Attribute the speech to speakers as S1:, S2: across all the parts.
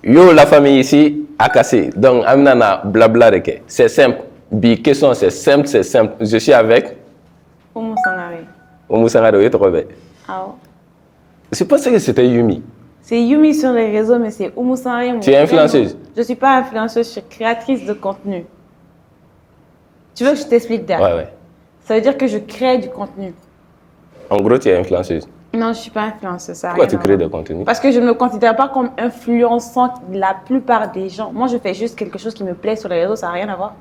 S1: Yo, la famille ici a cassé. Donc, Amnana, blabla reke. C'est simple. Bi, question, c'est simple, c'est simple. Je suis avec
S2: Oumou Sangare.
S1: Oumou Sangare, oui, trop bien.
S2: Ah ouais.
S1: Je pensais que c'était Yumi.
S2: C'est Yumi sur les réseaux, mais c'est Oumou Sangare.
S1: Tu es influenceuse?
S2: Je ne suis pas influenceuse, je suis créatrice de contenu. Tu veux que je t'explique derrière?
S1: Ouais.
S2: Ça veut dire que je crée du contenu.
S1: En gros, tu es influenceuse.
S2: Non, je ne suis pas influenceuse.
S1: Pourquoi tu crées du contenu?
S2: Parce que je ne me considère pas comme influençant la plupart des gens. Moi, je fais juste quelque chose qui me plaît sur les réseaux, ça n'a rien à voir.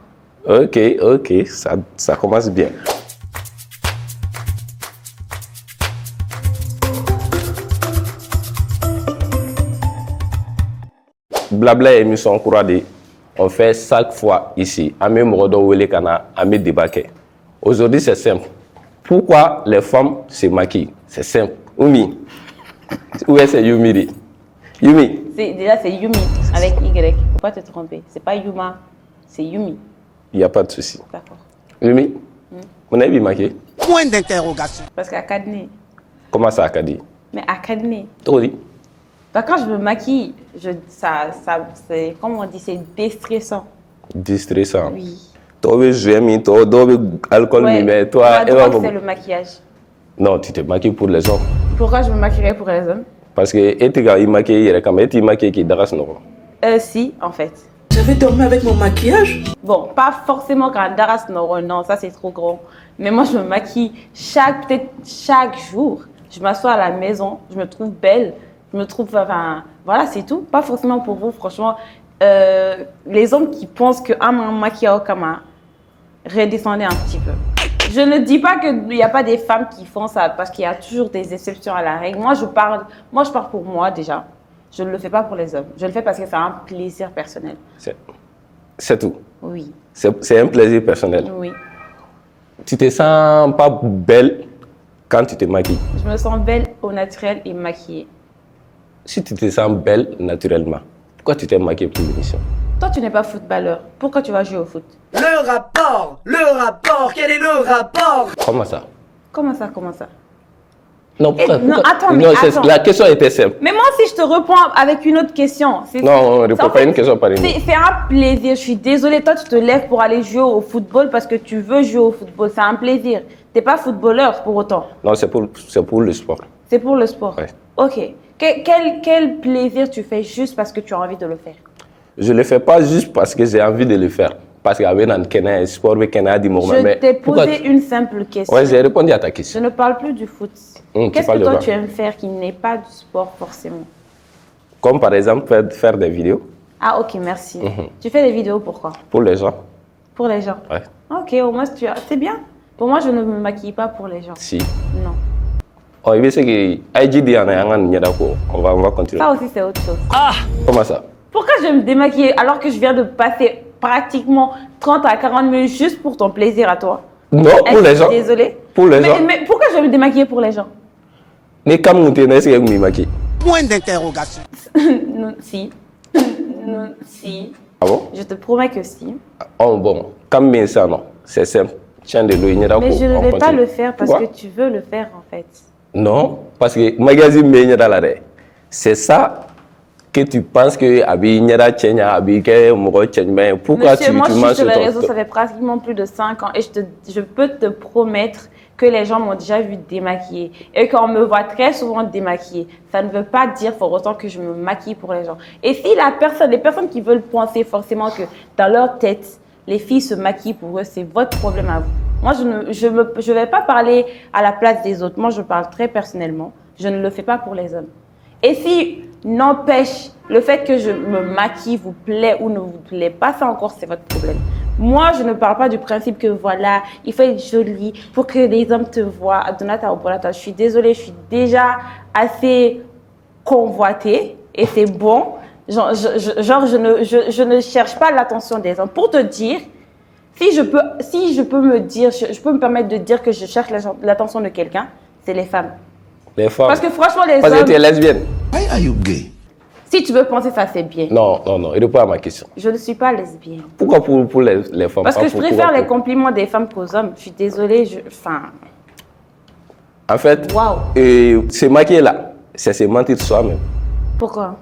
S1: Ok, ça commence bien. Blabla émission Kouradi, on fait chaque fois ici. Amé Morodo Wele Kana, Amé Debake. Aujourd'hui, c'est simple. Pourquoi les femmes se maquillent? C'est simple. Oumi. Où est-ce Yumi? Yumi.
S2: Déjà, c'est Yumi avec Y. Faut pas te tromper. C'est pas Yuma, c'est Yumi.
S1: Il n'y a pas de souci.
S2: D'accord.
S1: Yumi, on a vu maquillé?
S3: Point d'interrogation.
S2: Parce qu'à Cadné.
S1: Comment ça, Akadi?
S2: Mais à Cadné.
S1: Todi.
S2: Bah, quand je me maquille, c'est, comme on dit, c'est déstressant.
S1: Distressant.
S2: Oui.
S1: Toi, tu mis, toi, alcool, mais toi,
S2: je crois que c'est le maquillage.
S1: Non, tu te maquilles pour les hommes.
S2: Pourquoi je me maquillerais pour les hommes?
S1: Parce que tu maquilles, tu maquilles qui daras non.
S2: Si, en fait.
S4: J'avais dormi avec mon maquillage.
S2: Bon, pas forcément quand Daras Noro, non, ça c'est trop grand. Mais moi, je me maquille peut-être chaque jour. Je m'assois à la maison, je me trouve belle, je me trouve, enfin, voilà, c'est tout. Pas forcément pour vous, franchement. Les hommes qui pensent que un maquillage au kama, redescendez un petit peu. Je ne dis pas qu'il n'y a pas des femmes qui font ça, parce qu'il y a toujours des exceptions à la règle. Moi, je parle pour moi déjà. Je ne le fais pas pour les hommes. Je le fais parce que c'est un plaisir personnel.
S1: C'est tout.
S2: Oui.
S1: C'est un plaisir personnel.
S2: Oui.
S1: Tu te sens pas belle quand tu te maquilles?
S2: Je me sens belle au naturel et maquillée.
S1: Si tu te sens belle naturellement, pourquoi tu t'es maquillée pour l'émission?
S2: Toi, tu n'es pas footballeur. Pourquoi tu vas jouer au foot?
S4: Le rapport, quel est le rapport?
S1: Comment ça?
S2: Comment ça?
S1: Non, pourquoi,
S2: non, attends, mais attends.
S1: La question était simple.
S2: Mais moi, si je te réponds avec une autre question...
S1: Non, on ne répond pas une question par une autre.
S2: C'est un plaisir. Je suis désolée. Toi, tu te lèves pour aller jouer au football parce que tu veux jouer au football. C'est un plaisir. Tu n'es pas footballeur pour autant.
S1: Non, c'est pour le sport.
S2: C'est pour le sport?
S1: Oui.
S2: Ok. Quel plaisir tu fais juste parce que tu as envie de le faire?
S1: Je ne le fais pas juste parce que j'ai envie de le faire. Parce qu'il y avait un sport, mais
S2: je t'ai posé une simple question.
S1: Oui, j'ai répondu à ta question.
S2: Je ne parle plus du foot. Qu'est-ce que toi tu aimes faire qui n'est pas du sport forcément?
S1: Comme par exemple faire des vidéos.
S2: Ah ok, merci. Tu fais des vidéos pourquoi?
S1: Pour les gens.
S2: Pour les gens?
S1: Oui.
S2: Ok, au moins c'est bien. Pour moi, je ne me maquille pas pour les gens.
S1: Si.
S2: Non.
S1: Oh, il c'est que on va continuer.
S2: Ça aussi, c'est autre chose.
S1: Ah! Comment ça?
S2: Pourquoi je vais me démaquiller alors que je viens de passer pratiquement 30 à 40 minutes juste pour ton plaisir à toi?
S1: Non, pour les gens.
S2: Désolée.
S1: Pour les gens.
S2: Mais pourquoi je vais me démaquiller pour les gens?
S3: Point d'interrogation.
S2: Non, si. Non, si.
S1: Ah bon?
S2: Je te promets que si.
S1: Oh bon, comme ça, non. C'est simple. Tiens de l'eau,
S2: mais je ne vais pas le faire parce que tu veux le faire en fait.
S1: Non, parce que magazine c'est ça que tu penses que pourquoi
S2: Monsieur, moi, je suis sur les
S1: ton...
S2: réseaux, ça fait pratiquement plus de 5 ans et je peux te promettre que les gens m'ont déjà vu démaquiller et qu'on me voit très souvent démaquiller. Ça ne veut pas dire pour autant que je me maquille pour les gens. Et si les personnes qui veulent penser forcément que dans leur tête, les filles se maquillent pour eux, c'est votre problème à vous. Moi, je vais pas parler à la place des autres. Moi, je parle très personnellement. Je ne le fais pas pour les hommes. Et si, n'empêche, le fait que je me maquille vous plaît ou ne vous plaît pas, ça encore, c'est votre problème. Moi, je ne parle pas du principe que voilà, il faut être jolie pour que les hommes te voient. Je suis désolée, je suis déjà assez convoitée et c'est bon. Je ne cherche pas l'attention des hommes. Pour te dire, si je peux me permettre de dire que je cherche l'attention de quelqu'un, c'est les femmes.
S1: Les femmes.
S2: Parce que franchement, les hommes...
S1: Parce que tu es lesbienne.
S3: Why are you gay?
S2: Si tu veux penser ça, c'est bien.
S1: Non, réponds à ma question.
S2: Je ne suis pas lesbienne.
S1: Pourquoi pour les femmes?
S2: Parce que je préfère les compliments des femmes qu'aux hommes. Je suis désolée,
S1: En fait,
S2: wow.
S1: se maquiller là, c'est se mentir soi-même.
S2: Pourquoi?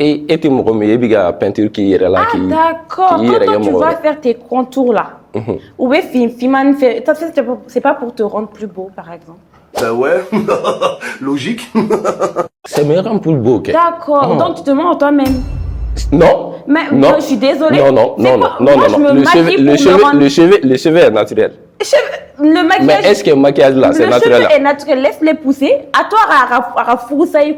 S1: Et tu me remets la peinture qui est là.
S2: Ah, d'accord. Quand tu vas faire tes contours là, ou bien c'est pas pour te rendre plus beau, par exemple.
S3: Ben ouais, logique.
S1: C'est me rendre plus beau, ok?
S2: D'accord. Donc tu te mens en toi-même.
S1: Non.
S2: Mais
S1: non.
S2: je suis désolée.
S1: Non. Le cheveu est naturel.
S2: Le maquillage.
S1: Mais est-ce que le maquillage là, c'est naturel?
S2: Le cheveu est naturel. Laisse-les pousser. À toi, à fourcer, il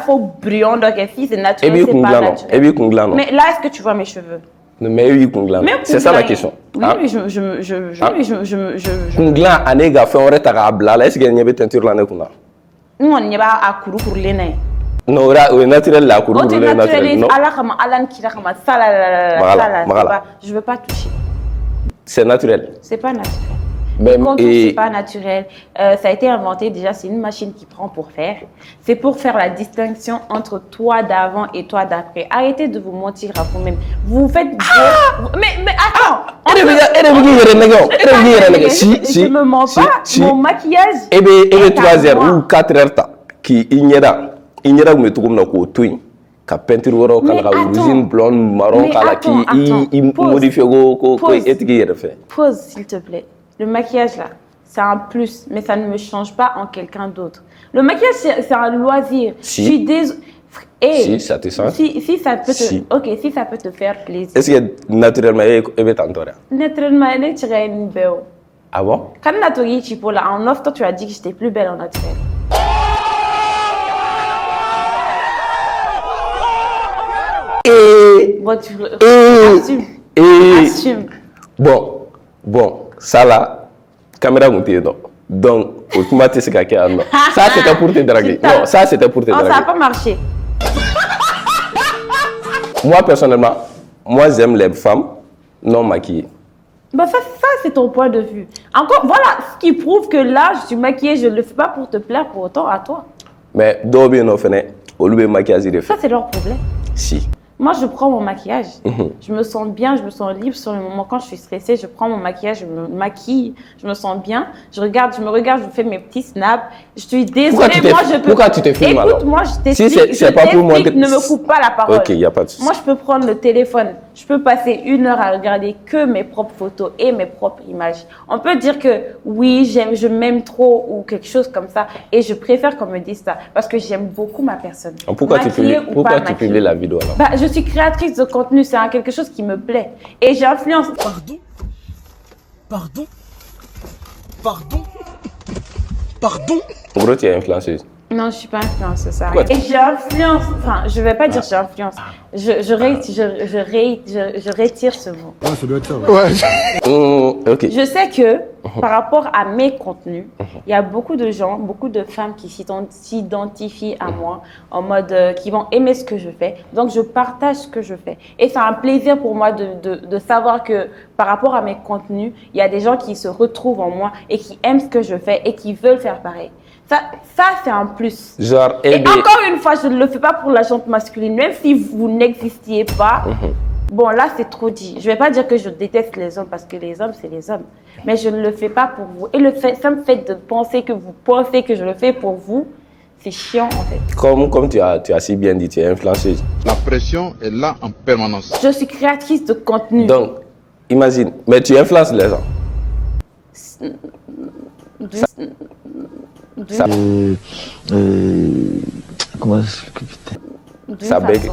S2: faut brillant. Donc, si c'est naturel, c'est pas naturel. Mais là, est-ce que tu vois mes cheveux?
S1: Mais oui, Kunglan. C'est ça la question.
S2: Oui, mais je.
S1: Kunglan, Anega fait un retard à Blala. Est-ce qu'il y a une teinture là?
S2: Nous, on n'y va à Kourou pour les nains.
S1: Non, oui, naturel là, Kourou pour les naturels. Non.
S2: Je veux pas toucher.
S1: C'est naturel.
S2: C'est pas naturel.
S1: Même
S2: c'est pas naturel. Ça a été inventé déjà, c'est une machine qui prend pour faire. C'est pour faire la distinction entre toi d'avant et toi d'après. Arrêtez de vous mentir à vous-même. Vous faites mais attends.
S1: Je
S2: me mens pas. Mon maquillage.
S1: Et bien 3h ou 4h qui ignora me trouve dans le tout. Ka peinture woro kala origine blonde marron kala qui modifie
S2: Pause s'il te plaît. Le maquillage là, c'est un plus, mais ça ne me change pas en quelqu'un d'autre. Le maquillage c'est un loisir.
S1: Si.
S2: Je suis désolée.
S1: Si ça te sent.
S2: Si ça peut te. Ok, si ça peut te faire plaisir.
S1: Est-ce que naturellement il est tantôt?
S2: Naturellement, elle est tirée une belle.
S1: Ah bon?
S2: Quand tu as tourné Chipo là, en off, toi tu as dit que j'étais plus belle en naturel. Bon, tu assume.
S1: Bon, ça là, caméra montée donc automatiquement c'est quelqu'un. Ça c'était pour te draguer. Non, ça c'était pour te draguer.
S2: Ça n'a pas marché.
S1: Moi personnellement, j'aime les femmes non maquillées.
S2: Bah ça c'est ton point de vue. Encore, voilà ce qui prouve que là, je suis maquillée, je ne le fais pas pour te plaire pour autant à toi.
S1: Mais d'où on fait au lieu de maquiller.
S2: Ça c'est leur problème.
S1: Si.
S2: Moi, je prends mon maquillage. Je me sens bien, je me sens libre sur le moment. Quand je suis stressée, je prends mon maquillage, je me maquille, je me sens bien. Je me regarde, je fais mes petits snaps. Je suis désolée,
S1: Pourquoi tu te filmes alors?
S2: Écoute, moi, je t'explique.
S1: Si c'est pas pour moi,
S2: ne me coupe pas la parole.
S1: Ok, il n'y a pas de souci.
S2: Moi, je peux prendre le téléphone. Je peux passer 1 heure à regarder que mes propres photos et mes propres images. On peut dire que oui, je m'aime trop ou quelque chose comme ça. Et je préfère qu'on me dise ça parce que j'aime beaucoup ma personne.
S1: Pourquoi tu publies la vidéo alors?
S2: Bah, je suis créatrice de contenu, c'est quelque chose qui me plaît. Et j'influence.
S3: Pardon.
S1: En gros, tu es influenceuse.
S2: Non, je suis pas influenceuse, ça. Et j'influence, enfin, je vais pas dire j'influence. Je retire ce mot.
S3: Ah, ça doit être ça. Ouais.
S1: Ok.
S2: Je sais que par rapport à mes contenus, il y a beaucoup de gens, beaucoup de femmes qui s'identifient à moi en mode qui vont aimer ce que je fais. Donc, je partage ce que je fais. Et c'est un plaisir pour moi de savoir que par rapport à mes contenus, il y a des gens qui se retrouvent en moi et qui aiment ce que je fais et qui veulent faire pareil. Ça c'est un plus.
S1: Genre,
S2: et encore une fois, je ne le fais pas pour la gente masculine, même si vous n'existiez pas. Bon, là, c'est trop dit. Je ne vais pas dire que je déteste les hommes parce que les hommes, c'est les hommes. Mais je ne le fais pas pour vous. Et ça me fait de penser que vous pensez que je le fais pour vous. C'est chiant, en fait.
S1: Comme tu as si bien dit, tu es influenceuse.
S5: La pression est là en permanence.
S2: Je suis créatrice de contenu.
S1: Donc, imagine, mais tu influences les gens.
S6: Comment
S1: ça bec.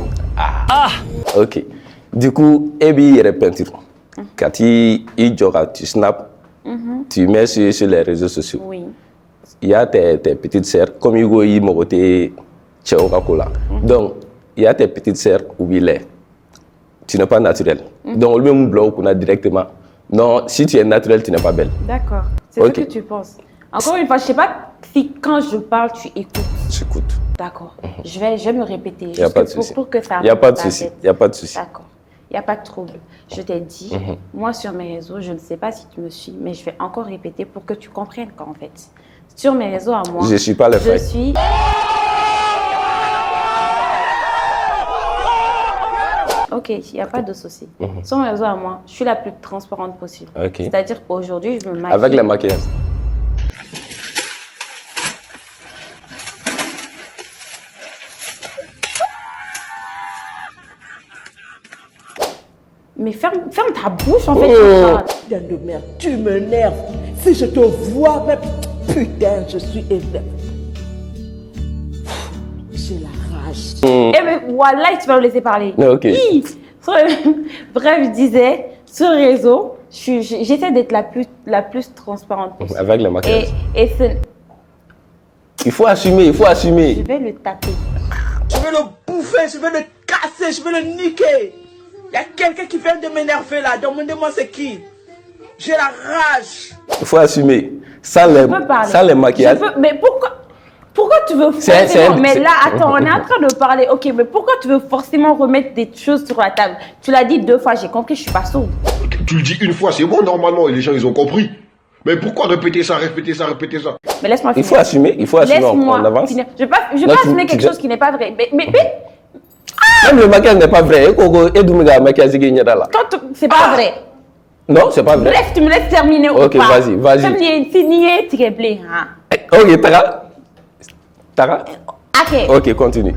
S1: Ok. Du coup, il y a peinture. Quand tu snap, tu mets sur les réseaux sociaux.
S2: Oui.
S1: Il y a tes petites sœurs, comme Hugo y mogote Tcheokakola. Donc, il y a tes petites sœurs où il est. Tu n'es pas naturel. Donc, le même blog qu'on a directement. Non, si tu es naturel, tu n'es pas belle.
S2: D'accord. C'est ce que tu penses. Encore une fois, je ne sais pas si quand je parle, tu écoutes.
S1: J'écoute.
S2: D'accord. Je vais me répéter.
S1: Il n'y a pas de souci.
S2: Pour que ça
S1: Il n'y a pas de souci. Il n'y a pas de souci.
S2: D'accord. Il n'y a pas de trouble. Je t'ai dit, moi sur mes réseaux, je ne sais pas si tu me suis, mais je vais encore répéter pour que tu comprennes qu'en fait, sur mes réseaux à moi,
S1: je ne suis pas le fait.
S2: Je suis... Ok, il n'y a pas de souci. Sur mes réseaux à moi, je suis la plus transparente possible.
S1: Okay.
S2: C'est-à-dire qu'aujourd'hui, je me maquille.
S1: Avec le maquillage.
S2: Mais ferme ta bouche en fait.
S4: Putain de merde, tu m'énerves. Si je te vois, mais putain, je suis énervé. J'ai la rage.
S2: Eh mais voilà, tu vas me laisser parler.
S1: Ok.
S2: Hi. Bref, je disais, sur le réseau, j'essaie d'être la plus transparente possible.
S1: Avec le maquillage.
S2: Et
S1: Il faut assumer, il faut
S2: je
S1: assumer.
S2: vais le taper.
S4: Je vais le bouffer, je vais le casser, je vais le niquer. Il y a quelqu'un qui vient de m'énerver là. Demandez-moi c'est qui. J'ai la rage.
S1: Il faut assumer. Sans
S2: Je peux parler.
S1: les maquillages.
S2: Mais pourquoi tu veux
S1: C'est
S2: forcément...
S1: un-
S2: Mais
S1: c'est-
S2: là, attends, on est en train de parler. Ok, mais pourquoi tu veux forcément remettre des choses sur la table? Tu l'as dit 2 fois, j'ai compris, je suis pas sourde.
S3: Tu le dis une fois, c'est bon normalement, et les gens ils ont compris. Mais pourquoi répéter ça?
S2: Mais laisse-moi
S1: Il
S2: finir.
S1: faut assumer, il faut assumer. On
S2: Laisse-moi
S1: avance.
S2: finir. Je vais pas
S1: Non,
S2: assumer quelque
S1: tu-
S2: chose qui n'est pas vrai. Mais
S1: Même le maquillage n'est pas vrai.
S2: c'est pas vrai.
S1: Non, c'est pas vrai.
S2: Bref, tu me laisses terminer ou
S1: Ok,
S2: pas.
S1: vas-y.
S2: C'est nier, trembler, hein.
S1: Ok, Tara.
S2: Ok.
S1: Ok, continue.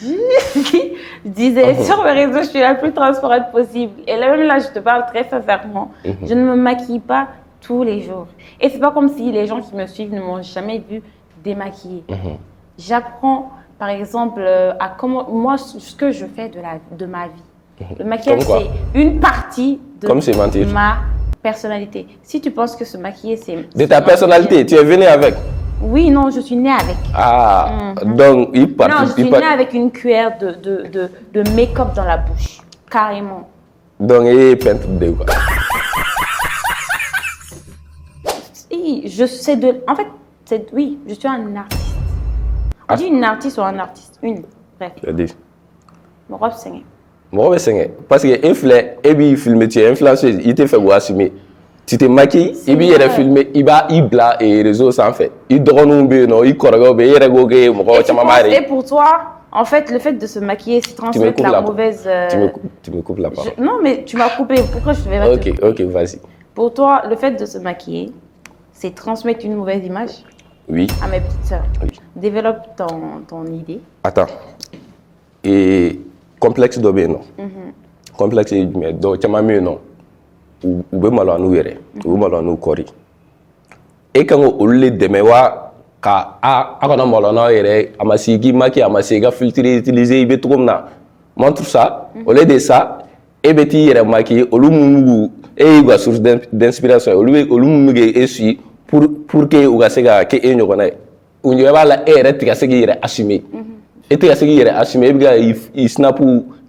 S2: Je disais, sur mes réseaux, je suis la plus transparente possible. Et là, même là, je te parle très sincèrement. Je ne me maquille pas tous les jours. Et c'est pas comme si les gens qui me suivent ne m'ont jamais vu démaquiller. J'apprends, par exemple, à comment, moi, ce que je fais de ma vie. Le maquillage,
S1: Comme quoi?
S2: c'est une partie de
S1: Comme c'est mentir.
S2: ma personnalité. Si tu penses que se maquiller, c'est...
S1: De ta personnalité, tu es venu avec.
S2: Oui, non, je suis née avec.
S1: Ah, donc il part.
S2: Non, je suis née avec une cuillère de make-up dans la bouche. Carrément.
S1: Donc il est peintre de quoi?
S2: Oui, en fait, oui, je suis un artiste. On dit une artiste ou un artiste. Une. Bref.
S1: Je dis.
S2: Mon robe c'est.
S1: Moi, je sais. Parce que il filme, tu es influenceuse, il te fait vous assumer. Tu te maquilles, il est filmé, il va, il bla et les réseaux s'en fait. Il drone un peu, non, il corrige, il regogue,
S2: Et pour toi, en fait, le fait de se maquiller, c'est transmettre la mauvaise.
S1: Tu me coupes la parole.
S2: Non, mais tu m'as coupé. Pourquoi je vais pas te couper?
S1: Ok, vas-y.
S2: Pour toi, le fait de se maquiller, c'est transmettre une mauvaise image
S1: Oui.
S2: à mes petites sœurs.
S1: Oui.
S2: Développe ton idée.
S1: Attends. Et complexe d'obé, non. Complexe, mais donc, tu m'as mis non. Ou be malo anu yɛrɛ u be malo anu kɔri e kan ka olu le dɛmɛ wa ka a kana malo n'aw yɛrɛ a ma se k'i maquiller a ma se i ka filtre utiliser i bɛ cogo min na montre ça au lieu de ça e bɛ t'i yɛrɛ maquiller olu mun b'u e y'i ka source d'inspiration ye olu mun bɛ k'e suit pour que u ka se ka kɛ e ɲɔgɔnna ye u ɲɛ b'a la e yɛrɛ tɛ ka se k'i yɛrɛ assumer e tɛ ka se k'i yɛrɛ assumer e bɛ ka i snap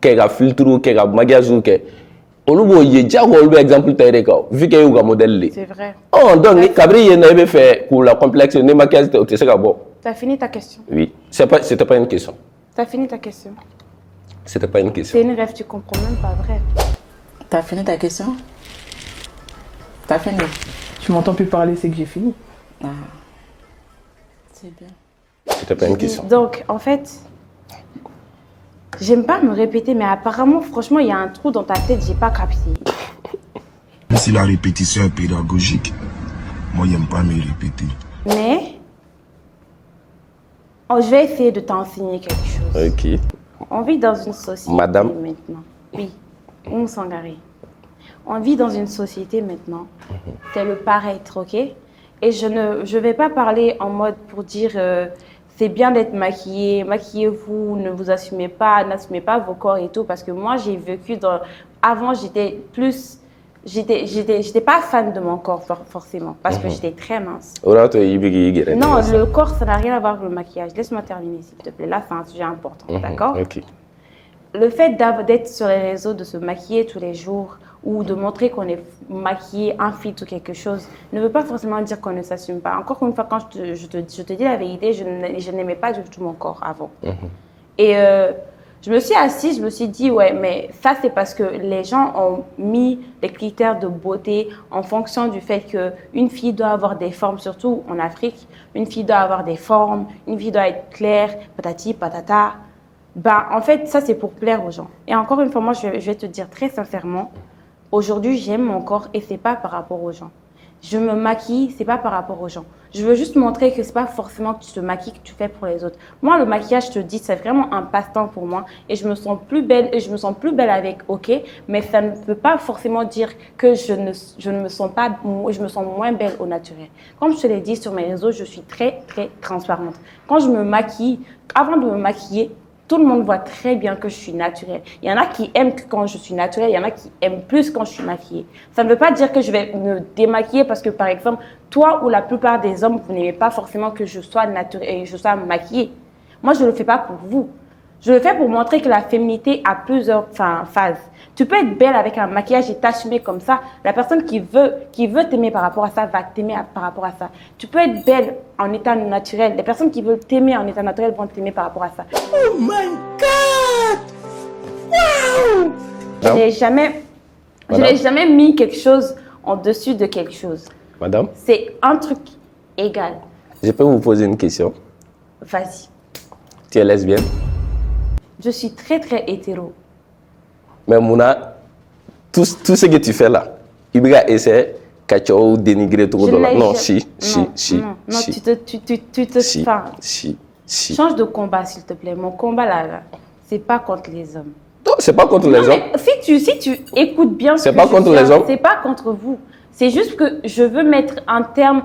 S1: kɛ ka filtre kɛ ka maquillage kɛ. Olu b'o ye jago olu bɛ exemple ta yɛrɛ kan vu que y'u ka modèle le.
S2: C'est vrai.
S1: Oh donc kabiri yen na i bɛ fɛ k'u la complexe ni maquillage tɛ o tɛ se ka bɔ.
S2: T'as fini ta question.
S1: Oui, c'était pas une question.
S2: T'as fini ta question.
S1: C'était pas une question.
S2: C'est une rêve, tu comprends même pas vrai.
S6: T'as fini ta question? T'as fini?
S7: Tu m'entends plus parler, c'est que j'ai fini.
S6: Ah. C'est bien.
S1: C'était pas une question.
S2: Donc, en fait, j'aime pas me répéter, mais apparemment, franchement, il y a un trou dans ta tête, j'ai pas capté.
S8: Si la répétition est pédagogique, moi, j'aime pas me répéter.
S2: Mais, je vais essayer de t'enseigner quelque chose.
S1: Ok.
S2: On vit dans une société
S1: Madame.
S2: maintenant. Oui, on s'engaré. On vit dans une société maintenant. C'est le paraître, ok? Et je vais pas parler en mode pour dire c'est bien d'être maquillé, maquillez-vous, ne vous assumez pas, n'assumez pas vos corps et tout. Parce que moi, j'ai vécu dans... Avant, j'étais pas fan de mon corps forcément. Parce que j'étais très mince. Non, le corps, ça n'a rien à voir avec le maquillage. Laisse-moi terminer, s'il te plaît. Là, c'est un sujet important, d'accord?
S1: Ok.
S2: Le fait d'être sur les réseaux, de se maquiller tous les jours ou de montrer qu'on est maquillé, un filtre ou quelque chose, ne veut pas forcément dire qu'on ne s'assume pas. Encore une fois, quand je te dis la vérité, je n'aimais pas du tout mon corps avant. Et je me suis assise, je me suis dit, ouais, mais ça, c'est parce que les gens ont mis des critères de beauté en fonction du fait qu'une fille doit avoir des formes, surtout en Afrique, une fille doit avoir des formes, une fille doit être claire, patati, patata. Ben, en fait, ça, c'est pour plaire aux gens. Et encore une fois, moi, je vais te dire très sincèrement, aujourd'hui, j'aime mon corps et c'est pas par rapport aux gens. Je me maquille, c'est pas par rapport aux gens. Je veux juste montrer que c'est pas forcément que tu te maquilles que tu fais pour les autres. Moi, le maquillage, je te dis, c'est vraiment un passe-temps pour moi et je me sens plus belle et je me sens plus belle avec, ok, mais ça ne peut pas forcément dire que je ne me sens pas, je me sens moins belle au naturel. Comme je te l'ai dit sur mes réseaux, je suis très, très transparente. Quand je me maquille, avant de me maquiller, tout le monde voit très bien que je suis naturelle. Il y en a qui aiment que quand je suis naturelle, il y en a qui aiment plus quand je suis maquillée. Ça ne veut pas dire que je vais me démaquiller parce que, par exemple, toi ou la plupart des hommes, vous n'aimez pas forcément que je sois naturelle et je sois maquillée. Moi, je ne le fais pas pour vous. Je le fais pour montrer que la féminité a plusieurs phases. Tu peux être belle avec un maquillage et t'assumer comme ça. La personne qui veut t'aimer par rapport à ça va t'aimer par rapport à ça. Tu peux être belle en état naturel. Les personnes qui veulent t'aimer en état naturel vont t'aimer par rapport à ça.
S4: Oh my God! Wow!
S2: Je n'ai jamais mis quelque chose en dessus de quelque chose.
S1: Madame,
S2: C'est un truc égal.
S1: je peux vous poser une question.
S2: Vas-y.
S1: Tu es lesbienne?
S2: Je suis très, très hétéro.
S1: Mais Mouna, tout ce que tu fais là, il va essayer de dénigrer tout le monde. Non, si.
S2: Tu te
S1: Si.
S2: change de combat, s'il te plaît. Mon combat là, c'est pas contre les hommes.
S1: Non, c'est pas contre les hommes.
S2: Si tu écoutes bien
S1: C'est pas contre les hommes.
S2: C'est pas contre vous. C'est juste que je veux mettre un terme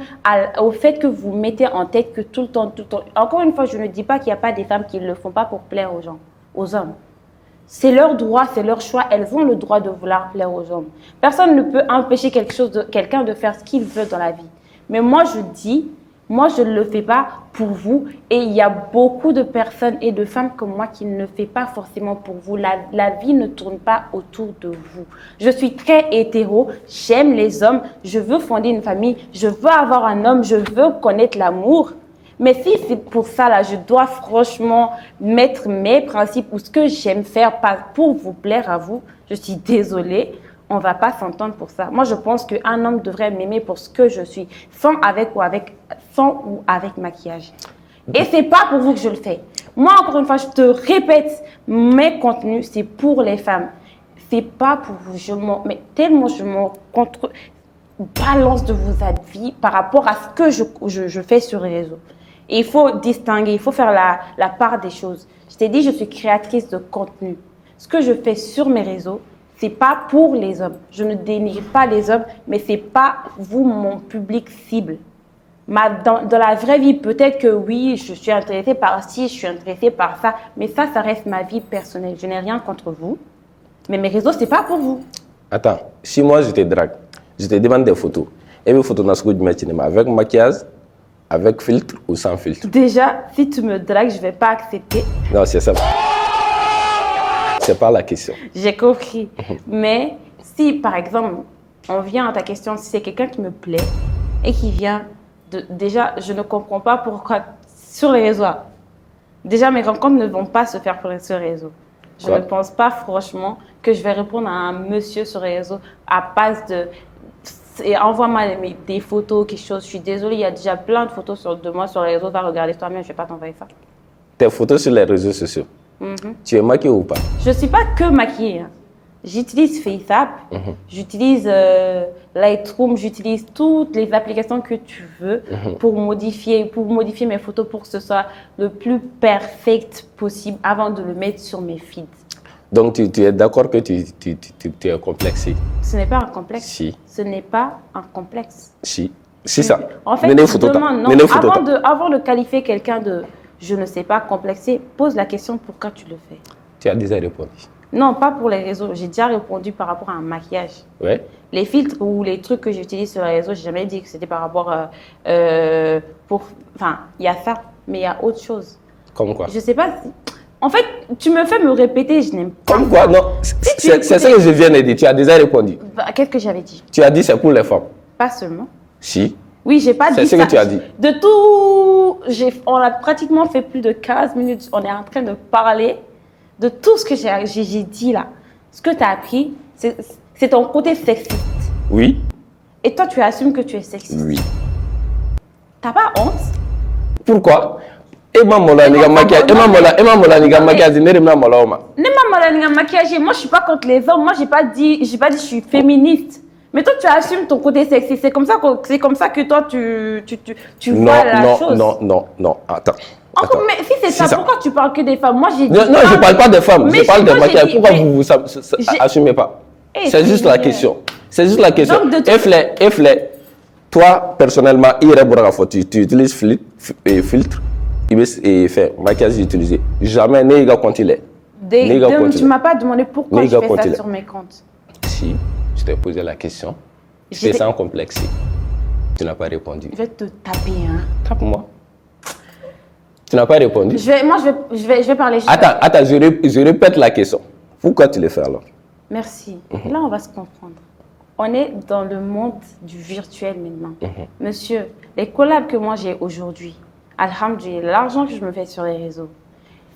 S2: au fait que vous mettez en tête que tout le temps. Encore une fois, je ne dis pas qu'il n'y a pas des femmes qui ne le font pas pour plaire aux gens, aux hommes. C'est leur droit, c'est leur choix. Elles ont le droit de vouloir plaire aux hommes. Personne ne peut empêcher quelqu'un de faire ce qu'il veut dans la vie. Mais moi, je dis, moi, je ne le fais pas pour vous. Et il y a beaucoup de personnes et de femmes comme moi qui ne le font pas forcément pour vous. La vie ne tourne pas autour de vous. Je suis très hétéro, j'aime les hommes, je veux fonder une famille, je veux avoir un homme, je veux connaître l'amour. Mais si c'est pour ça, là, je dois franchement mettre mes principes ou ce que j'aime faire pour vous plaire à vous, je suis désolée. On ne va pas s'entendre pour ça. Moi, je pense qu'un homme devrait m'aimer pour ce que je suis, sans ou avec maquillage. Et ce n'est pas pour vous que je le fais. Moi, encore une fois, je te répète, mes contenus, c'est pour les femmes. Ce n'est pas pour vous. Mais tellement je me balance de vos avis par rapport à ce que je fais sur les réseaux. Et il faut distinguer, il faut faire la part des choses. Je t'ai dit, je suis créatrice de contenu. Ce que je fais sur mes réseaux, ce n'est pas pour les hommes. Je ne dénigre pas les hommes, mais ce n'est pas vous, mon public cible. Dans la vraie vie, peut-être que oui, je suis intéressée par ci, je suis intéressée par ça, mais ça reste ma vie personnelle. Je n'ai rien contre vous, mais mes réseaux, ce n'est pas pour vous.
S1: Attends, si moi je te drague, je te demande des photos. Et mes photos dans ce que tu mets avec maquillage, avec filtre ou sans filtre?
S2: Déjà, si tu me dragues, je ne vais pas accepter.
S1: Non, c'est ça. C'est pas la question.
S2: J'ai compris. Mais si, par exemple, on vient à ta question, si c'est quelqu'un qui me plaît et qui vient déjà, je ne comprends pas pourquoi sur les réseaux. Déjà, mes rencontres ne vont pas se faire sur les réseaux. Je ne pense pas franchement que je vais répondre à un monsieur sur les réseaux à base de... Et envoie-moi des photos, quelque chose. Je suis désolée, il y a déjà plein de photos de moi sur les réseaux. Va regarder toi-même, je ne vais pas t'envoyer ça.
S1: Tes photos sur les réseaux sociaux, tu es maquillée ou pas?
S2: Je ne suis pas que maquillée. Hein. J'utilise FaceApp, j'utilise Lightroom, j'utilise toutes les applications que tu veux pour modifier mes photos pour que ce soit le plus perfect possible avant de le mettre sur mes feeds.
S1: Donc tu es d'accord que tu es complexé?
S2: Ce n'est pas un complexe.
S1: Si.
S2: Ce n'est pas un complexe.
S1: Si. C'est ça.
S2: En fait, avant de qualifier quelqu'un de je ne sais pas complexé, pose la question pourquoi tu le fais.
S1: Tu as déjà répondu.
S2: Non, pas pour les réseaux. J'ai déjà répondu par rapport à un maquillage.
S1: Ouais.
S2: Les filtres ou les trucs que j'utilise sur les réseaux, j'ai jamais dit que c'était par rapport Enfin, il y a ça, mais il y a autre chose.
S1: Comme quoi?
S2: Je sais pas si... En fait, tu me fais me répéter, je n'aime pas.
S1: Comme quoi? Non, c'est ça que je viens de dire. Tu as déjà répondu.
S2: Qu'est-ce que j'avais dit?
S1: Tu as dit c'est pour les femmes.
S2: Pas seulement.
S1: Si.
S2: Oui, j'ai pas dit ça.
S1: C'est ce que tu as dit.
S2: De tout... On a pratiquement fait plus de 15 minutes. On est en train de parler de tout ce que j'ai dit là. Ce que tu as appris, c'est ton côté sexiste.
S1: Oui.
S2: Et toi, tu assumes que tu es sexiste.
S1: Oui.
S2: T'as pas honte?
S1: Pourquoi? Moi, je
S2: suis pas contre les hommes. Moi, j'ai pas dit je suis féministe. Mais toi, tu assumes ton côté sexy. C'est comme ça que toi, tu
S1: Non,
S2: vois la
S1: non,
S2: chose.
S1: non, attends.
S2: Encore,
S1: attends.
S2: mais si c'est ça,
S1: ça.
S2: pourquoi tu parles que des femmes? Moi, j'ai dit...
S1: Non, je ne parle pas des femmes,
S2: Mais
S1: je parle
S2: moi,
S1: des
S2: j'ai
S1: maquillages.
S2: dit-
S1: Pourquoi
S2: mais-
S1: vous
S2: j'ai-
S1: assumez pas?
S2: Eh,
S1: C'est juste la
S2: Seigneur.
S1: question. C'est juste la question.
S2: Donc, de
S1: Eflé, toi, personnellement, tu utilises filtre et fait maquillage utilisé. Jamais n'est continué.
S2: Tu ne m'as pas demandé pourquoi je fais ça sur mes comptes.
S1: Si, je t'ai posé la question.
S2: J'étais-
S1: C'est sans complexe. Tu n'as pas répondu.
S2: Je vais te taper, hein.
S1: Tape-moi. Tu n'as pas répondu.
S2: Je vais parler.
S1: Attends, je répète la question. Pourquoi tu le fais alors?
S2: Merci. Là, on va se comprendre. On est dans le monde du virtuel maintenant. Monsieur, les collabs que moi j'ai aujourd'hui, alhamdoulilah, l'argent que je me fais sur les réseaux,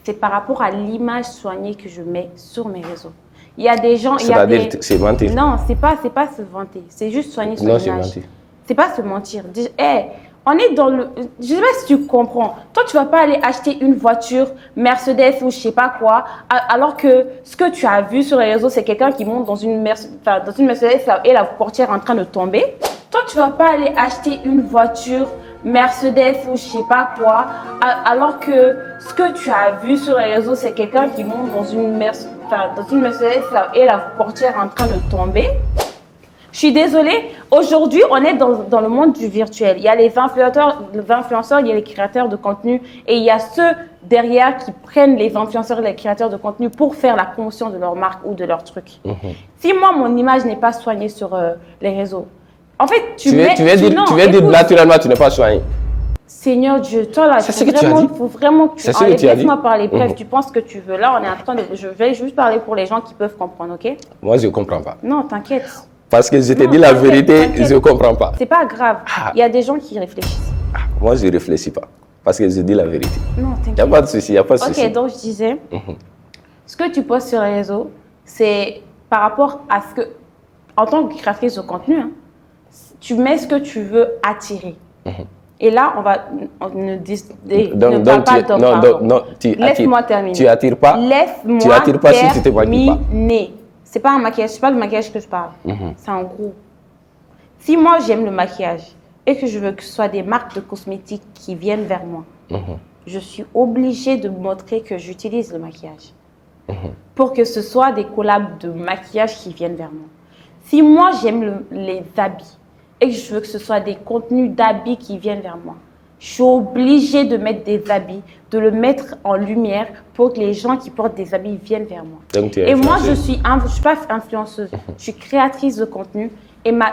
S2: c'est par rapport à l'image soignée que je mets sur mes réseaux. Il y a des gens...
S1: C'est-à-dire, c'est vanté.
S2: Non, c'est pas se vanter. C'est juste soigner son
S1: Non,
S2: image.
S1: c'est mentir.
S2: C'est pas se mentir. On est dans le... Je sais pas si tu comprends. Toi, tu vas pas aller acheter une voiture Mercedes ou je sais pas quoi, alors que ce que tu as vu sur les réseaux, c'est quelqu'un qui monte dans une Mercedes et la portière en train de tomber. Toi, tu vas pas aller acheter une voiture Mercedes ou je sais pas quoi, alors que ce que tu as vu sur les réseaux, c'est quelqu'un qui monte dans une Mercedes et la portière en train de tomber. Je suis désolée, aujourd'hui, on est dans le monde du virtuel. Il y a les influenceurs, il y a les créateurs de contenu et il y a ceux derrière qui prennent les influenceurs et les créateurs de contenu pour faire la promotion de leur marque ou de leur truc. Si moi, mon image n'est pas soignée sur les réseaux, en fait, tu veux
S1: dire naturellement, tu n'es pas soigné.
S2: Seigneur Dieu, toi là,
S1: C'est ce que tu as dit.
S2: faut vraiment que
S1: C'est ce que tu as dit.
S2: laisse-moi parler. Bref, tu penses que tu veux. Là, on est en train de... Je vais juste parler pour les gens qui peuvent comprendre, ok?
S1: Moi, je ne comprends pas.
S2: Non, t'inquiète.
S1: Parce que je t'ai
S2: Non,
S1: dit la
S2: t'inquiète,
S1: vérité,
S2: t'inquiète.
S1: je ne comprends pas.
S2: C'est pas grave.
S1: Ah.
S2: Il y a des gens qui réfléchissent.
S1: Moi, je ne réfléchis pas. Parce que je dis la vérité.
S2: Non,
S1: Il n'y a
S2: t'inquiète.
S1: pas de souci, il n'y a pas de souci.
S2: Ok, donc je disais, ce que tu postes sur les réseaux, c'est par rapport à ce que, en tant que créatrice de contenu, hein, tu mets ce que tu veux attirer. Et là, on ne parle pas d'homme, pardon.
S1: non,
S2: Laisse-moi terminer.
S1: Tu attires pas.
S2: Laisse-moi
S1: Tu attires pas si tu te maquilles pas.
S2: terminer. C'est pas un maquillage, c'est pas le maquillage que je parle. C'est en gros. Si moi j'aime le maquillage et que je veux que ce soit des marques de cosmétiques qui viennent vers moi, je suis obligée de montrer que j'utilise le maquillage. Pour que ce soit des collabs de maquillage qui viennent vers moi. Si moi j'aime les habits et que je veux que ce soit des contenus d'habits qui viennent vers moi, je suis obligée de mettre des habits, de le mettre en lumière pour que les gens qui portent des habits viennent vers moi.
S1: Donc, tu es
S2: Et moi, je
S1: influenceuse.
S2: suis pas influenceuse, je suis créatrice de contenu et ma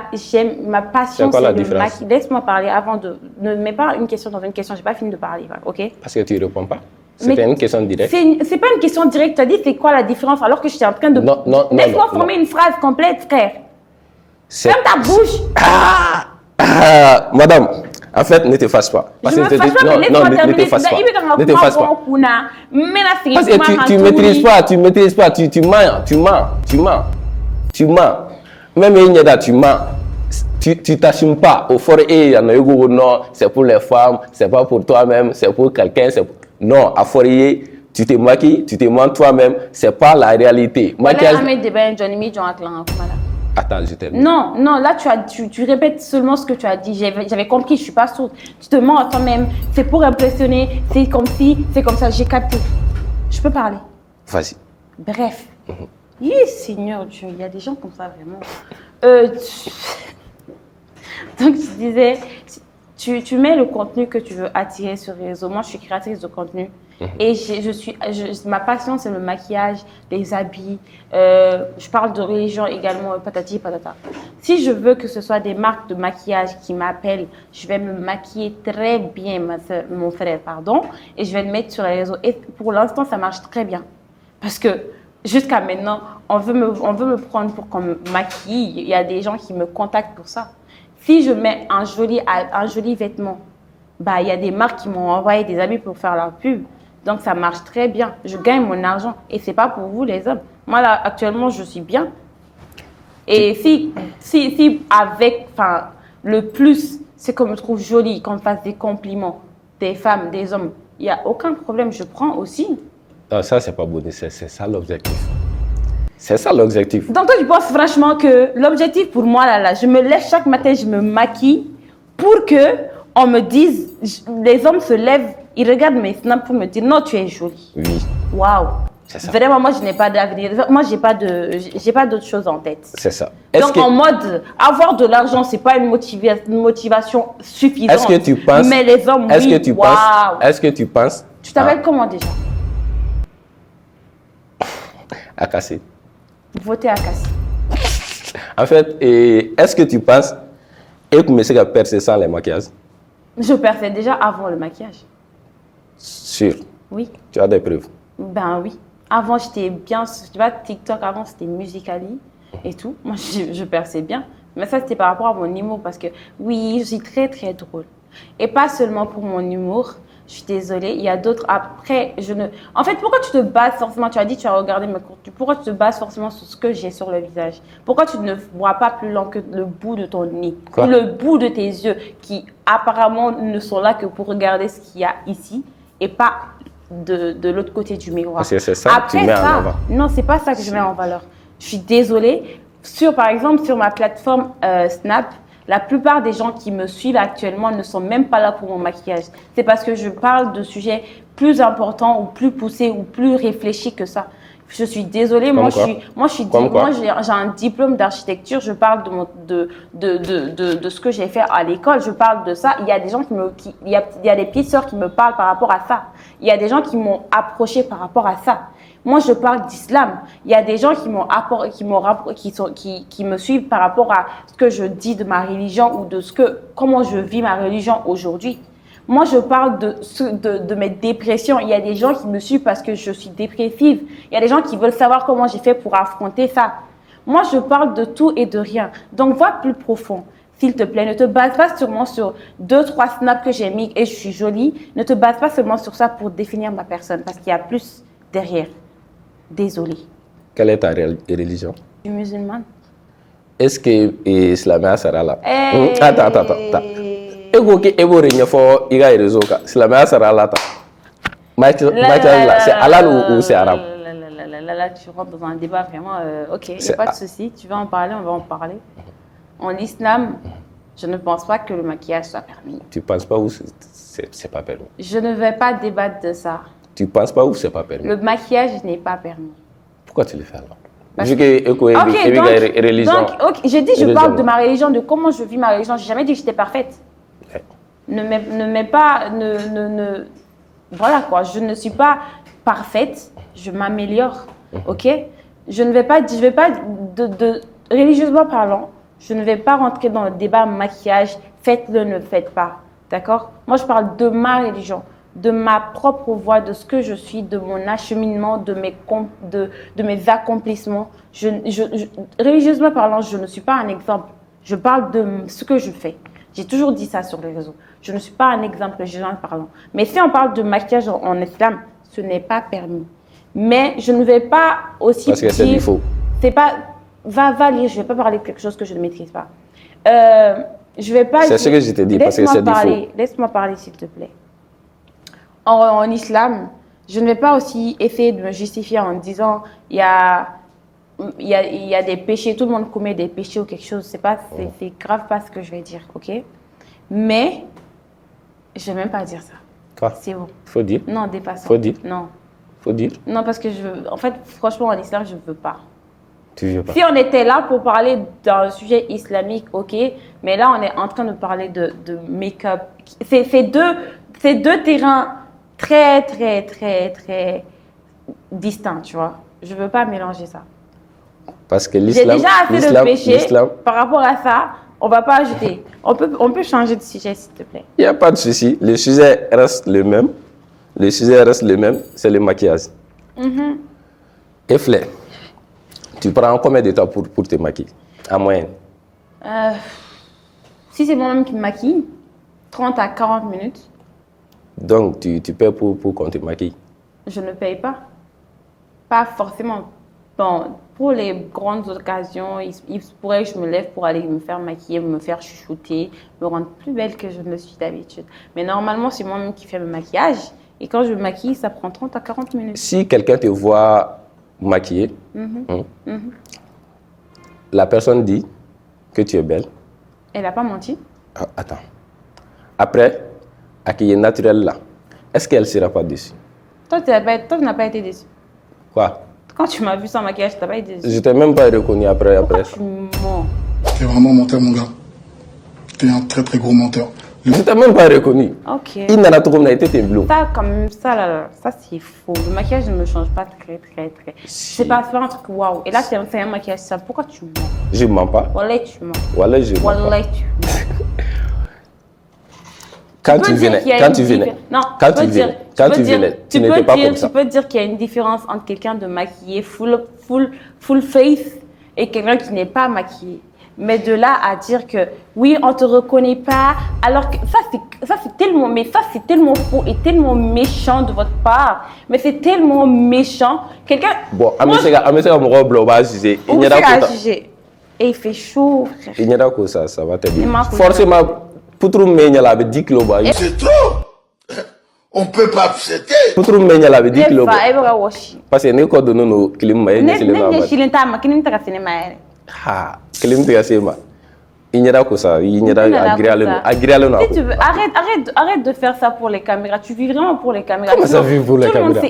S2: passion,
S1: C'est quoi la
S2: c'est de
S1: différence?
S2: maquiller. Laisse-moi parler avant de... Ne mets pas une question dans une question, j'ai pas fini de parler, ok?
S1: Parce que tu ne réponds pas.
S2: Mais
S1: C'était une question directe.
S2: C'est pas une question directe, tu as dit c'est quoi la différence alors que j'étais en train de...
S1: Non, non, non,
S2: Laisse-moi
S1: non,
S2: former une phrase complète, frère.
S1: C'est-
S2: Ferme ta bouche.
S1: Madame, en fait, ne te fâche pas.
S2: Je me fâche pas, mais
S1: non,
S2: laisse-moi
S1: ne
S2: terminer.
S1: te fâche pas.
S2: Il veut
S1: Ne te fâche pas. Parce que tu maîtrises pas, tu mens. Même Igneda, tu mens. Tu t'assumes pas. Au fort, il y en a eu non, c'est pour les femmes, c'est pas pour toi-même, c'est pour quelqu'un. Non, à Fourier, tu te maquilles, tu te mens toi-même, c'est pas la réalité. Maquillage. Attends, je termine.
S2: Non, là tu répètes seulement ce que tu as dit. J'avais compris, je suis pas sourde. Tu te mens à toi-même. C'est pour impressionner. C'est comme si, c'est comme ça. J'ai capté. Je peux parler.
S1: Vas-y.
S2: Bref. Seigneur Dieu, il y a des gens comme ça vraiment. Donc je disais, tu mets le contenu que tu veux attirer sur les réseaux. Moi, je suis créatrice de contenu. Et ma passion, c'est le maquillage, les habits. Je parle de religion également, patati patata. Si je veux que ce soit des marques de maquillage qui m'appellent, je vais me maquiller très bien, mon frère, pardon, et je vais le mettre sur les réseaux. Et pour l'instant, ça marche très bien. Parce que jusqu'à maintenant, on veut me prendre pour qu'on me maquille. Il y a des gens qui me contactent pour ça. Si je mets un joli vêtement, bah, il y a des marques qui m'ont envoyé des habits pour faire leur pub. Donc, ça marche très bien. Je gagne mon argent. Et ce n'est pas pour vous, les hommes. Moi, là, actuellement, je suis bien. Et si avec, le plus, c'est qu'on me trouve jolie, qu'on me fasse des compliments, des femmes, des hommes, il n'y a aucun problème. Je prends aussi.
S1: Non, ça, c'est pas bon. C'est ça l'objectif. C'est ça l'objectif.
S2: Donc, toi, tu penses franchement que l'objectif pour moi, là, je me lève chaque matin, je me maquille pour que on me dise, les hommes se lèvent, ils regardent mes snaps pour me dire, non, tu es jolie.
S1: Oui,
S2: Waouh.
S1: c'est ça.
S2: Vraiment, moi, je n'ai pas d'avenir. Moi, j'ai pas d'autre chose en tête.
S1: C'est ça.
S2: Donc, en mode, avoir de l'argent, c'est pas une motivation suffisante.
S1: Est-ce que tu penses...
S2: Mais les hommes,
S1: est-ce
S2: oui,
S1: que tu
S2: waouh.
S1: penses... Est-ce que tu penses...
S2: Tu t'appelles comment déjà?
S1: Akassi.
S2: Voter à Cassie.
S1: En fait, est-ce que tu penses et que monsieur a percé sans les maquillages?
S2: Je perçais déjà avant le maquillage.
S1: Sûr.
S2: Oui.
S1: Tu as des preuves.
S2: Ben oui. Avant, j'étais bien, tu vois, TikTok, avant, c'était Musical.ly et tout. Moi, je perçais bien. Mais ça, c'était par rapport à mon humour parce que, oui, je suis très, très drôle. Et pas seulement pour mon humour. Je suis désolée, il y a d'autres. Après, En fait, pourquoi tu te bases forcément? Tu as dit, tu as regardé mes contenus. Pourquoi tu te bases forcément sur ce que j'ai sur le visage? Pourquoi tu ne vois pas plus long que le bout de ton nez?
S1: Quoi?
S2: Ou le bout de tes yeux qui, apparemment, ne sont là que pour regarder ce qu'il y a ici et pas de l'autre côté du miroir.
S1: Parce que c'est ça que tu mets en avant.
S2: Non, c'est pas ça que je mets en valeur. Je suis désolée. Par exemple, sur ma plateforme Snap, la plupart des gens qui me suivent actuellement ne sont même pas là pour mon maquillage. C'est parce que je parle de sujets plus importants ou plus poussés ou plus réfléchis que ça. Je suis désolée, moi j'ai un diplôme d'architecture, je parle de ce que j'ai fait à l'école, je parle de ça. Il y a des gens il y a des petites sœurs qui me parlent par rapport à ça. Il y a des gens qui m'ont approché par rapport à ça. Moi, je parle d'islam. Il y a des gens qui me suivent par rapport à ce que je dis de ma religion ou comment je vis ma religion aujourd'hui. Moi, je parle de mes dépressions. Il y a des gens qui me suivent parce que je suis dépressive. Il y a des gens qui veulent savoir comment j'ai fait pour affronter ça. Moi, je parle de tout et de rien. Donc, va plus profond. S'il te plaît, ne te base pas seulement sur 2-3 snaps que j'ai mis et je suis jolie. Ne te base pas seulement sur ça pour définir ma personne parce qu'il y a plus derrière. Désolée.
S1: Quelle est ta religion?
S2: Je suis musulmane.
S1: Est-ce que Islamia sera là?
S2: Hey.
S1: Attends. Ego que ego réunion for iga réseau ka. Islamia sera là. C'est halal ou c'est arabe?
S2: Là, tu rentres dans un débat vraiment. Ok, il n'y a pas de souci. Tu veux en parler, on va en parler. En islam, je ne pense pas que le maquillage soit permis.
S1: Tu ne penses pas où c'est pas permis?
S2: Je ne vais pas débattre de ça.
S1: Tu ne penses pas où c'est pas permis?
S2: Le maquillage n'est pas permis.
S1: Pourquoi tu le fais alors?
S2: Donc, j'ai dit, je parle de ma religion, de comment je vis ma religion. Je n'ai jamais dit que j'étais parfaite. Ouais. Ne mets pas. Voilà quoi, je ne suis pas parfaite, je m'améliore. Ok? Je ne vais pas. Religieusement parlant, je ne vais pas rentrer dans le débat maquillage, faites-le, ne le faites pas. D'accord? Moi, je parle de ma religion, de ma propre voix, de ce que je suis, de mon acheminement, de mes accomplissements. Religieusement parlant, je ne suis pas un exemple. Je parle de ce que je fais. J'ai toujours dit ça sur les réseaux. Je ne suis pas un exemple religieusement parlant. Mais si on parle de maquillage en islam, ce n'est pas permis. Mais je ne vais pas aussi
S1: parce que c'est du faux.
S2: C'est pas... Va lire, je ne vais pas parler de quelque chose que je ne maîtrise pas. Je vais pas...
S1: C'est ce que je t'ai dit, parce que c'est du faux.
S2: Laisse-moi parler, s'il te plaît. En islam, je ne vais pas aussi essayer de me justifier en disant il y a des péchés, tout le monde commet des péchés ou quelque chose. C'est grave pas ce que je vais dire, ok? Mais je ne vais même pas dire ça.
S1: Quoi?
S2: C'est bon.
S1: Faut dire.
S2: Non, dépassons.
S1: Faut dire.
S2: Non.
S1: Faut dire.
S2: Non, parce que en fait, franchement, en islam, je ne veux pas.
S1: Tu veux pas.
S2: Si on était là pour parler d'un sujet islamique, ok, mais là, on est en train de parler de make-up. C'est deux terrains très, très, très, très distincts, tu vois. Je ne veux pas mélanger ça.
S1: Parce que l'islam...
S2: J'ai déjà assez de péché. Par rapport à ça, on ne va pas ajouter. On peut changer de sujet, s'il te plaît.
S1: Il n'y a pas de souci. Le sujet reste le même. Le sujet reste le même, c'est le maquillage. Et Fleur, tu prends combien de temps pour te maquiller, en moyenne?
S2: Si c'est moi-même qui me maquille, 30 à 40 minutes.
S1: Donc, tu payes pour qu'on te maquille?
S2: Je ne paye pas. Pas forcément. Bon, pour les grandes occasions, il pourrait que je me lève pour aller me faire maquiller, me faire chouchouter, me rendre plus belle que je ne le suis d'habitude. Mais normalement, c'est moi-même qui fais le maquillage. Et quand je me maquille, ça prend 30 à 40 minutes.
S1: Si quelqu'un te voit maquillée. La personne dit que tu es belle.
S2: Elle n'a pas menti.
S1: Ah, attends. Après, à qui est naturel là, est-ce qu'elle ne sera pas déçue?
S2: Toi, tu n'as pas été déçu.
S1: Quoi?
S2: Quand tu m'as vu sans maquillage, tu n'as pas été déçu.
S1: Je t'ai même pas reconnu après.
S2: Pourquoi tu mens?
S8: T'es vraiment menteur, mon gars. T'es un très très gros menteur.
S1: Je t'ai même pas reconnu.
S2: Ok.
S1: Il n'en a trop été tes bleus.
S2: Ça, comme ça, là, ça c'est faux. Le maquillage ne me change pas très. C'est pas faire un truc waouh. Et là, c'est un maquillage ça. Pourquoi tu mens?
S1: Je ne mens pas.
S2: Wallah, tu mens.
S1: Wallah, je mens pas.
S2: Wallah, tu mens.
S1: Quand tu venais, tu n'étais pas comme ça.
S2: Tu peux dire qu'il y a une différence entre quelqu'un de maquillé full face et quelqu'un qui n'est pas maquillé. Mais de là à dire que oui, on te reconnaît pas, alors que ça c'est tellement faux et tellement méchant de votre part. Mais c'est tellement méchant. Quelqu'un.
S1: Bon, mon robe là, juger.
S2: Il n'y a pas juger. Et il fait chaud, frère.
S1: Il n'y a pas ça, ça va t'aider.
S2: Forcément.
S1: Pour trouver meilleur la 10 kilos bas.
S8: C'est trop. On peut pas accepter.
S1: Pour trouver meilleur la 10 kilos bas. Parce que nous code nos clim ah, clim de gasema. Il n'y a pas ça, il n'y a pas agréable.
S2: Arrête de faire ça pour les caméras. Tu vis vraiment pour les caméras.
S1: Comment ça vit pour les caméras?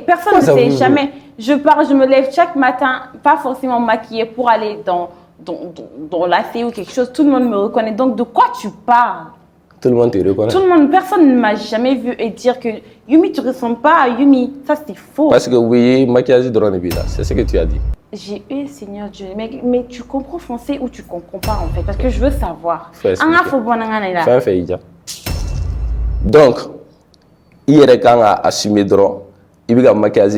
S2: Personne ne sait jamais. Je me lève chaque matin, pas forcément maquillée pour aller dans la fée ou quelque chose. Tout le monde me reconnaît. Donc de quoi tu parles?
S1: Tout le monde te reconnaît.
S2: Personne ne m'a jamais vu et dire que Yumi, tu ne ressembles pas à Yumi. Ça, c'est faux.
S1: Parce que oui, maquillage de Ronibida, c'est ce que tu as dit.
S2: J'ai eu Seigneur Dieu. Mais tu comprends français ou tu comprends pas en fait? Parce que je veux savoir.
S1: Donc, il y a des gens à assumer droit. Il y a un maquillage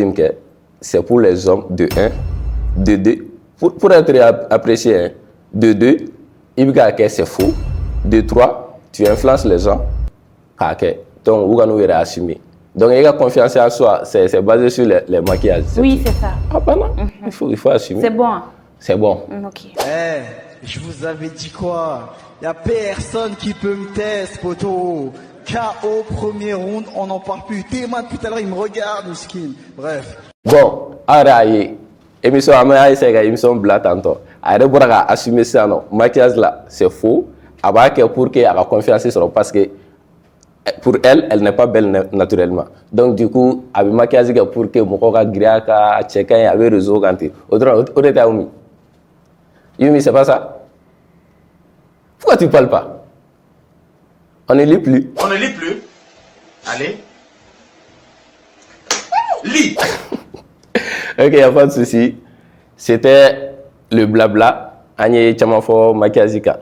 S1: c'est pour les hommes de 1, de 2. Pour être apprécié, de 2, il y a que c'est faux. De 3, tu influences les gens. Donc, vous allez assumer. Donc, il y a confiance en soi, c'est basé sur les maquillages.
S2: Oui, c'est ça.
S1: Ah, ben non, il faut assumer.
S2: C'est bon. Hein?
S1: C'est bon.
S2: Ok.
S4: Je vous avais dit quoi? Y a personne qui peut me tester, poto. KO, premier round, on n'en parle plus. Téma, depuis tout à l'heure, il me regarde, miskin. Bref.
S1: Bon, araye. Émission Amaya, c'est une émission blague tantôt. Arrête pour assumer ça, non. Maquillage là, c'est faux. Pour qu'elle ait confiance sur parce que pour elle, elle n'est pas belle naturellement. Donc, du coup, avec maquillage pour que mon gars griaka, chacun avait réseau quand il. Autre était Yumi. Yumi, c'est pas ça? Pourquoi tu parles pas? On ne lit plus.
S3: On ne lit plus. Allez. Lis.
S1: Ok, il n'y a pas de souci. C'était le blabla. Agnès Chamafo Makiazika.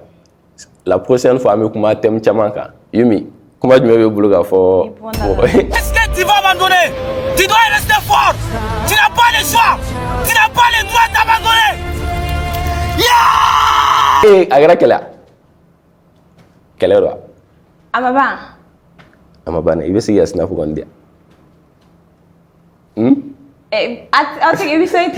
S1: La prochaine fois, je vais thème Chamanka. Yumi, comment tu me veux bouloga for?
S9: Est-ce que tu vas abandonner? Tu dois rester fort. Tu n'as pas le choix. Tu n'as pas le droit d'abandonner.
S1: Eh, agra quelle heure? Amabana, il veut se gagner pour qu'on dise.
S2: I'll take everything.